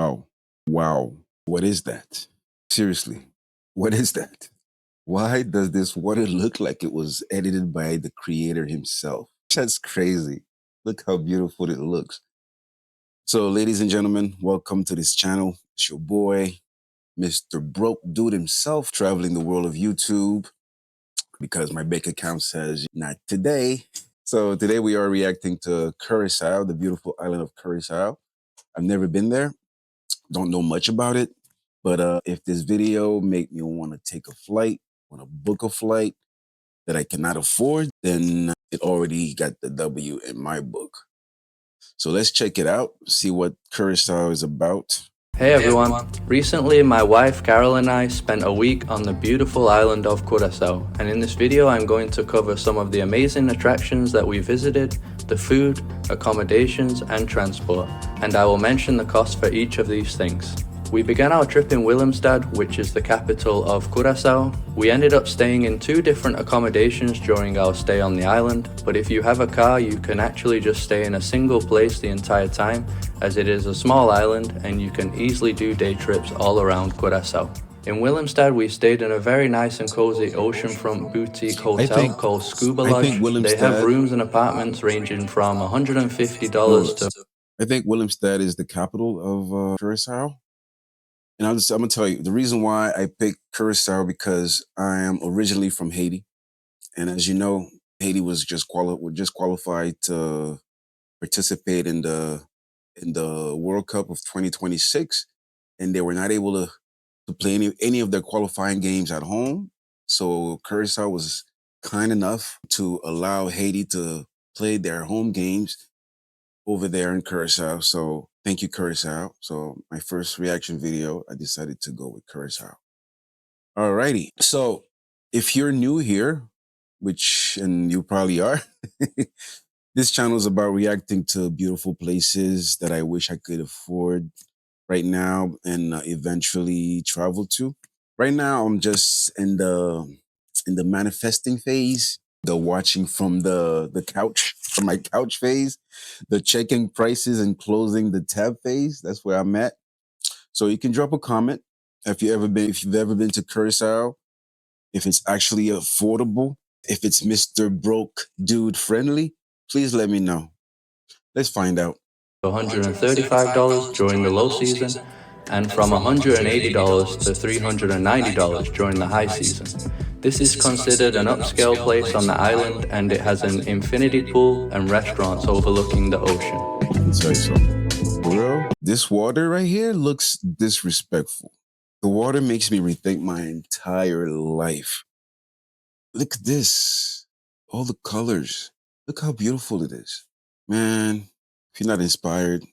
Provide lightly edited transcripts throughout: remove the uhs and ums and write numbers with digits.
Oh, wow. What is that? Seriously, what is that? Why does this water look like it was edited by the creator himself? That's crazy. Look how beautiful it looks. So, ladies and gentlemen, welcome to this channel. It's your boy, Mr. Broke Dude himself, traveling the world of YouTube because my bank account says not today. So, today we are reacting to Curaçao, the beautiful island of Curaçao. I've never been there, don't know much about it, but if this video make me want to take a flight, want to book a flight that I cannot afford, then it already got the W in my book. So let's check it out, see what Curaçao is about. Hey everyone! Recently, my wife Carol and I spent a week on the beautiful island of Curaçao, and in this video I'm going to cover some of the amazing attractions that we visited, the food, accommodations and transport, and I will mention the cost for each of these things. We began our trip in Willemstad, which is the capital of Curaçao. We ended up staying in 2 different accommodations during our stay on the island, but if you have a car you can actually just stay in a single place the entire time, as it is a small island and you can easily do day trips all around Curaçao. In Willemstad we stayed in a very nice and cozy oceanfront boutique hotel called Scuba Lodge. They have rooms and apartments ranging from $150 to... I think Willemstad is the capital of Curaçao. And I'm gonna tell you the reason why I picked Curaçao, because I am originally from Haiti, and as you know, Haiti was just qualified to participate in the World Cup of 2026, and they were not able to play any of their qualifying games at home. So Curaçao was kind enough to allow Haiti to play their home games over there in Curaçao. So thank you, Curaçao. So my first reaction video, I decided to go with Curaçao. Alrighty. So if you're new here, and you probably are, this channel is about reacting to beautiful places that I wish I could afford right now and eventually travel to. Right now, I'm just in the manifesting phase, the watching from the couch, from my couch phase, the checking prices and closing the tab phase. That's where I'm at. So you can drop a comment if you've ever been to Curaçao, if it's actually affordable, if it's Mr. Broke Dude friendly. Please let me know. Let's find out. $135 during the low season, and from $180 to $390 during the high season. This is considered an upscale place on the island, and it has an infinity pool and restaurants overlooking the ocean. Let me tell you something. Bro, this water right here looks disrespectful. The water makes me rethink my entire life. Look at this. All the colors. Look how beautiful it is. Man, if you're not inspired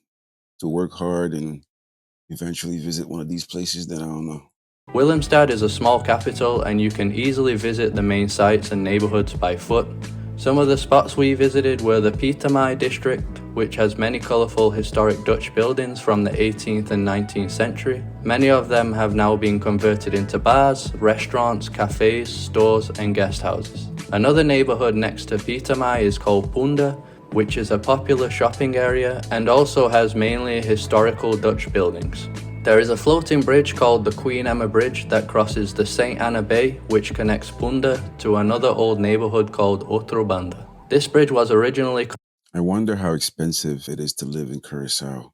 to work hard and eventually visit one of these places, then I don't know. Willemstad is a small capital and you can easily visit the main sites and neighborhoods by foot. Some of the spots we visited were the Pietermai district, which has many colorful historic Dutch buildings from the 18th and 19th century. Many of them have now been converted into bars, restaurants, cafes, stores and guest houses. Another neighborhood next to Pietermai is called Punda, which is a popular shopping area and also has mainly historical Dutch buildings. There is a floating bridge called the Queen Emma Bridge that crosses the St. Anna Bay, which connects Punda to another old neighborhood called Otrobanda. This bridge was originally... I wonder how expensive it is to live in Curaçao.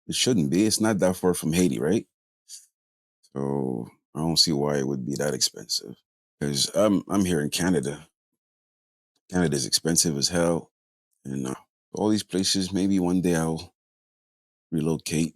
It shouldn't be. It's not that far from Haiti, right? So I don't see why it would be that expensive. Because I'm here in Canada. Canada's expensive as hell. And all these places, maybe one day I'll relocate.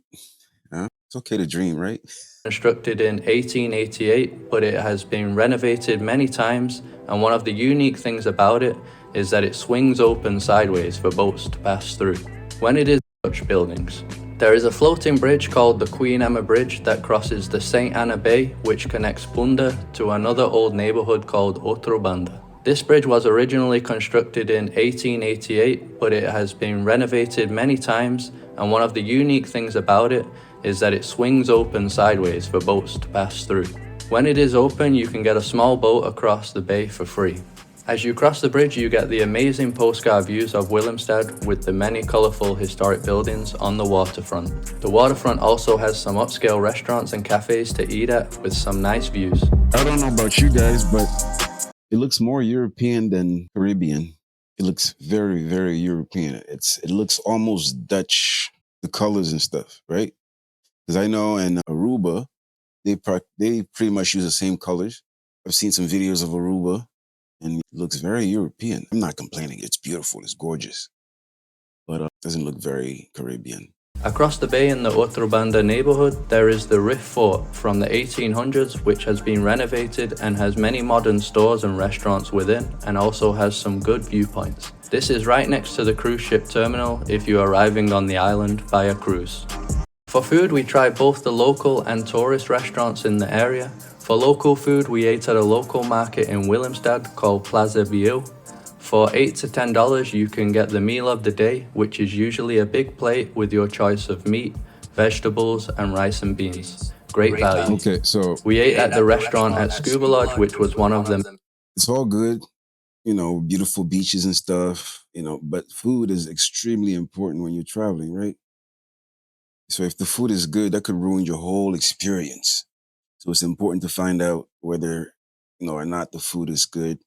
It's okay to dream, right? Constructed in 1888, but it has been renovated many times, and one of the unique things about it is that it swings open sideways for boats to pass through. When it is Dutch buildings, there is a floating bridge called the Queen Emma Bridge that crosses the St. Anna Bay, which connects Punda to another old neighborhood called Otrobanda. This bridge was originally constructed in 1888, but it has been renovated many times, and one of the unique things about it is that it swings open sideways for boats to pass through. When it is open, you can get a small boat across the bay for free. As you cross the bridge, you get the amazing postcard views of Willemstad with the many colourful historic buildings on the waterfront. The waterfront also has some upscale restaurants and cafes to eat at with some nice views. I don't know about you guys, but it looks more European than Caribbean. It looks very, very European. It looks almost Dutch, the colors and stuff, right? Because I know in Aruba, they pretty much use the same colors. I've seen some videos of Aruba, and it looks very European. I'm not complaining. It's beautiful. It's gorgeous, but it doesn't look very Caribbean. Across the bay in the Otrobanda neighbourhood, there is the Riff Fort from the 1800s, which has been renovated and has many modern stores and restaurants within, and also has some good viewpoints. This is right next to the cruise ship terminal if you are arriving on the island by a cruise. For food, we tried both the local and tourist restaurants in the area. For local food, we ate at a local market in Willemstad called Plaza View. For $8 to $10, you can get the meal of the day, which is usually a big plate with your choice of meat, vegetables, and rice and beans. Great value. Okay, so We ate at the restaurant at Scuba Lodge, which was one of them. it's all good, beautiful beaches and stuff, but food is extremely important when you're traveling, right? So if the food is good, that could ruin your whole experience. So it's important to find out whether, or not the food is good.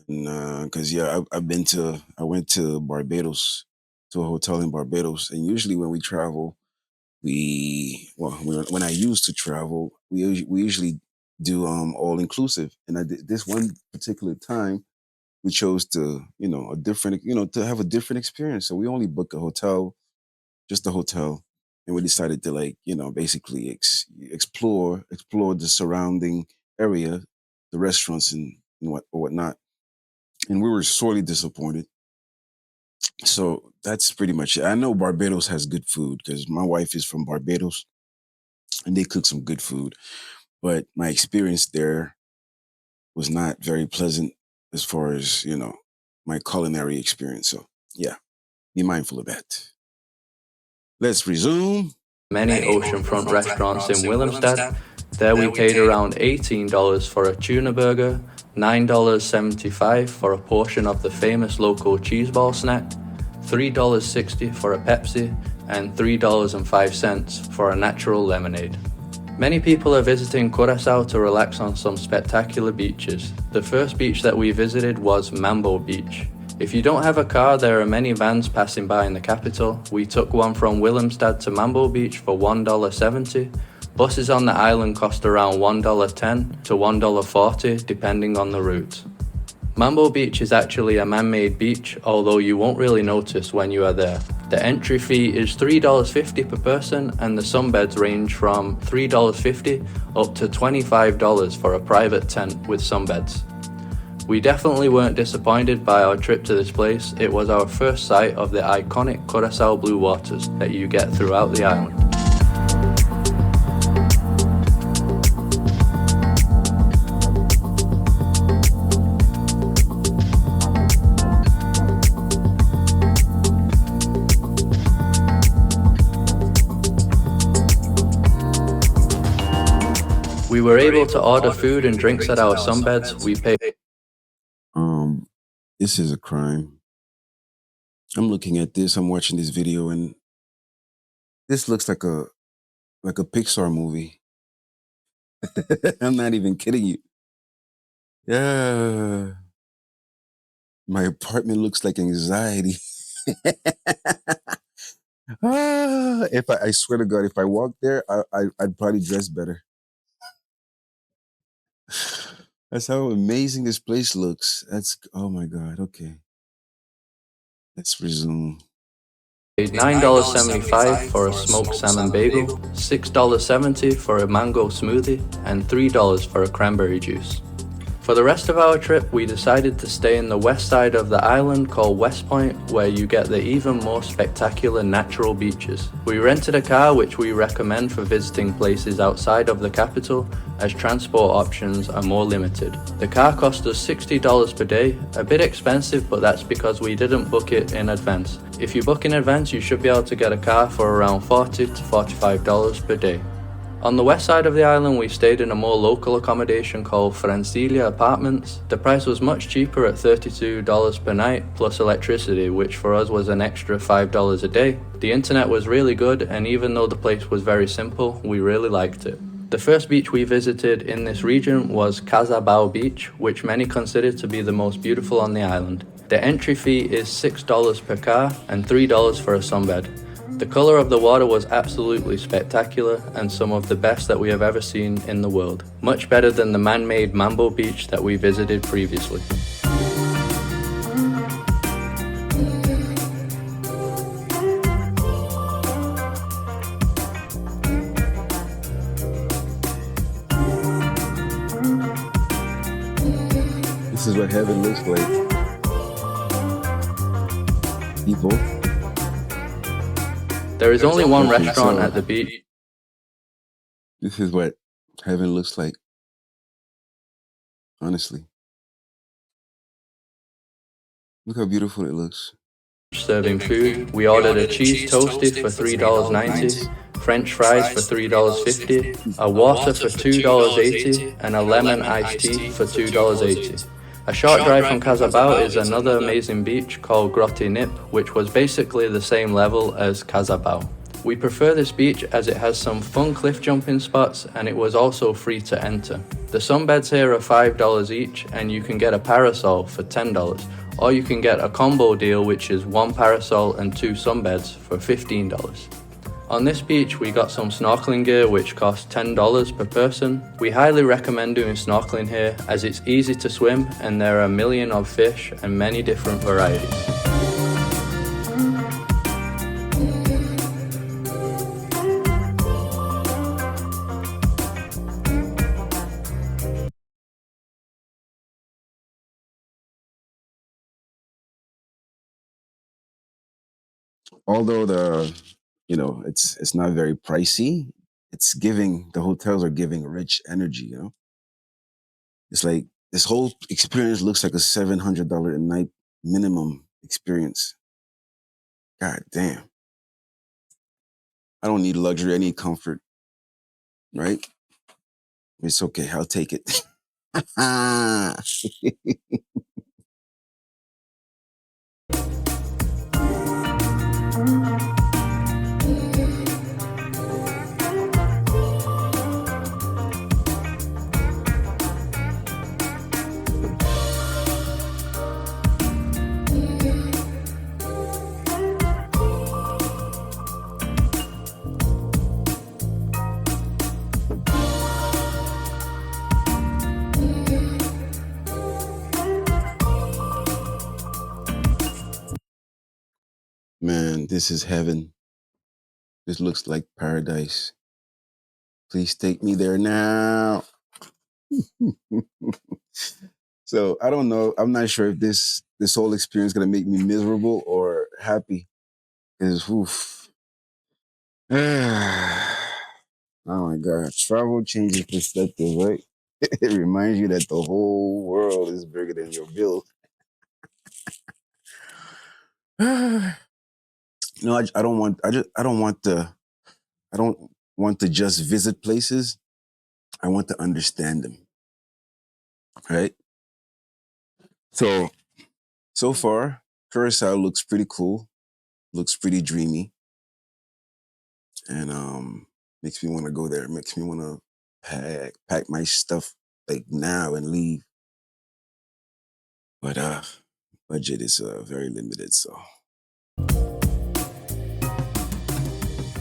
And because I went to Barbados, to a hotel in Barbados, and usually when we travel, when I used to travel, we usually do all inclusive, and I did this one particular time we chose to a different to have a different experience. So we only booked a hotel, just a hotel, and we decided to basically explore the surrounding area, the restaurants and whatnot. And we were sorely disappointed. So that's pretty much it. I know Barbados has good food because my wife is from Barbados and they cook some good food. But my experience there was not very pleasant as far as, my culinary experience. So yeah, be mindful of that. Let's resume. Many oceanfront restaurants in Willemstad. There we paid around $18 for a tuna burger, $9.75 for a portion of the famous local cheeseball snack, $3.60 for a Pepsi, and $3.05 for a natural lemonade. Many people are visiting Curaçao to relax on some spectacular beaches. The first beach that we visited was Mambo Beach. If you don't have a car, there are many vans passing by in the capital. We took one from Willemstad to Mambo Beach for $1.70. Buses on the island cost around $1.10 to $1.40 depending on the route. Mambo Beach is actually a man-made beach, although you won't really notice when you are there. The entry fee is $3.50 per person and the sunbeds range from $3.50 up to $25 for a private tent with sunbeds. We definitely weren't disappointed by our trip to this place. It was our first sight of the iconic Curaçao blue waters that you get throughout the island. We were able to order food and drinks at our sunbeds. We paid This is a crime. I'm looking at this, I'm watching this video, and this looks like a Pixar movie. I'm not even kidding you. Yeah. My apartment looks like anxiety. If I swear to God, if I walked there, I'd probably dress better. That's how amazing this place looks. Oh my God. Okay. Let's resume. Paid $9.75 for a smoked salmon bagel, $6.70 for a mango smoothie, and $3 for a cranberry juice. For the rest of our trip, we decided to stay in the west side of the island called West Point, where you get the even more spectacular natural beaches. We rented a car, which we recommend for visiting places outside of the capital, as transport options are more limited. The car cost us $60 per day, a bit expensive, but that's because we didn't book it in advance. If you book in advance, you should be able to get a car for around $40 to $45 per day. On the west side of the island, we stayed in a more local accommodation called Francilia Apartments. The price was much cheaper at $32 per night, plus electricity, which for us was an extra $5 a day. The internet was really good, and even though the place was very simple, we really liked it. The first beach we visited in this region was Curaçao Beach, which many consider to be the most beautiful on the island. The entry fee is $6 per car and $3 for a sunbed. The color of the water was absolutely spectacular and some of the best that we have ever seen in the world. Much better than the man-made Mambo Beach that we visited previously. This is what heaven looks like. People. There is only one restaurant at the beach. This is what heaven looks like. Honestly. Look how beautiful it looks. Serving food. We ordered a cheese toasty for $3.90, French fries for $3.50, a water for $2.80, and a lemon iced tea for $2.80. A short drive from Curaçao is another amazing beach called Grotti Nip, which was basically the same level as Curaçao. We prefer this beach as it has some fun cliff jumping spots and it was also free to enter. The sunbeds here are $5 each and you can get a parasol for $10, or you can get a combo deal which is one parasol and two sunbeds for $15. On this beach we got some snorkeling gear which cost $10 per person. We highly recommend doing snorkeling here as it's easy to swim and there are a million of fish and many different varieties. Although it's not very pricey, the hotels are giving rich energy, you know? It's like this whole experience looks like a $700 a night minimum experience. God damn. I don't need luxury, I need comfort. Right? It's okay, I'll take it. Man, this is heaven. This looks like paradise. Please take me there now. So I don't know. I'm not sure if this whole experience is gonna make me miserable or happy. Because oof. Oh my God. Travel changes perspective, right? It reminds you that the whole world is bigger than your bill. No, I don't want I don't want to just visit places. I want to understand them. Right? So far, Curacao looks pretty cool, looks pretty dreamy, and makes me want to go there. Makes me want to pack my stuff like now and leave. But budget is very limited, so.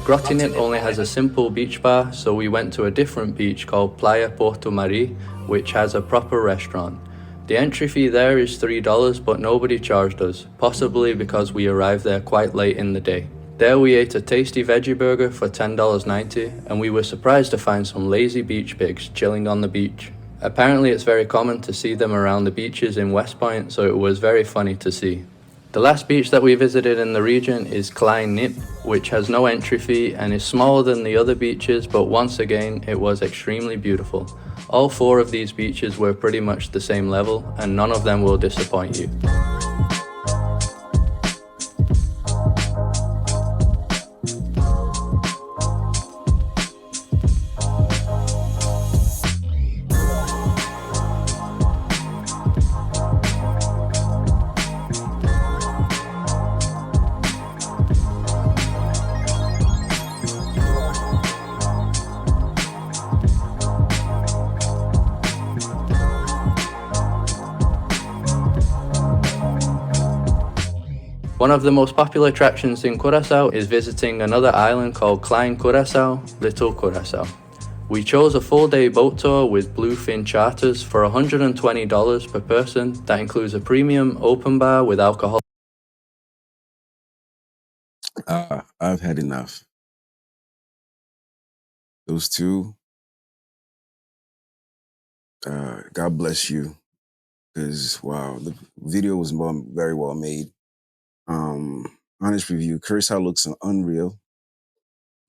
Grottinip only has a simple beach bar, so we went to a different beach called Playa Porto Mari, which has a proper restaurant. The entry fee there is $3, but nobody charged us, possibly because we arrived there quite late in the day. There we ate a tasty veggie burger for $10.90, and we were surprised to find some lazy beach pigs chilling on the beach. Apparently it's very common to see them around the beaches in West Point, so it was very funny to see. The last beach that we visited in the region is Klein Nip, which has no entry fee and is smaller than the other beaches, but once again it was extremely beautiful. All four of these beaches were pretty much the same level and none of them will disappoint you. One of the most popular attractions in Curaçao is visiting another island called Klein Curaçao, Little Curaçao. We chose a full-day boat tour with Bluefin Charters for $120 per person. That includes a premium open bar with alcohol. I've had enough. Those two, God bless you, because wow, the video was very well made. Honest review, Curacao looks unreal.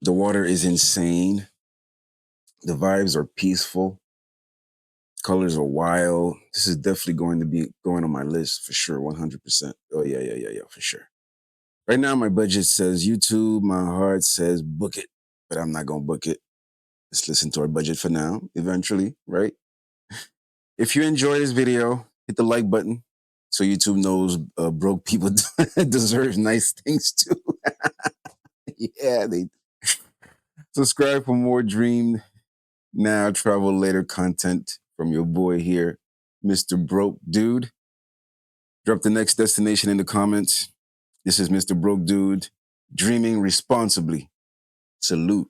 The water is insane. The vibes are peaceful. Colors are wild. This is definitely going to be going on my list for sure, 100%. Oh yeah, for sure. Right now, my budget says YouTube. My heart says book it, but I'm not gonna book it. Let's listen to our budget for now. Eventually, right? If you enjoy this video, hit the like button so YouTube knows broke people deserve nice things too. Yeah, they subscribe for more Dream Now, Travel Later content from your boy here, Mr. Broke Dude. Drop the next destination in the comments. This is Mr. Broke Dude, dreaming responsibly. Salute.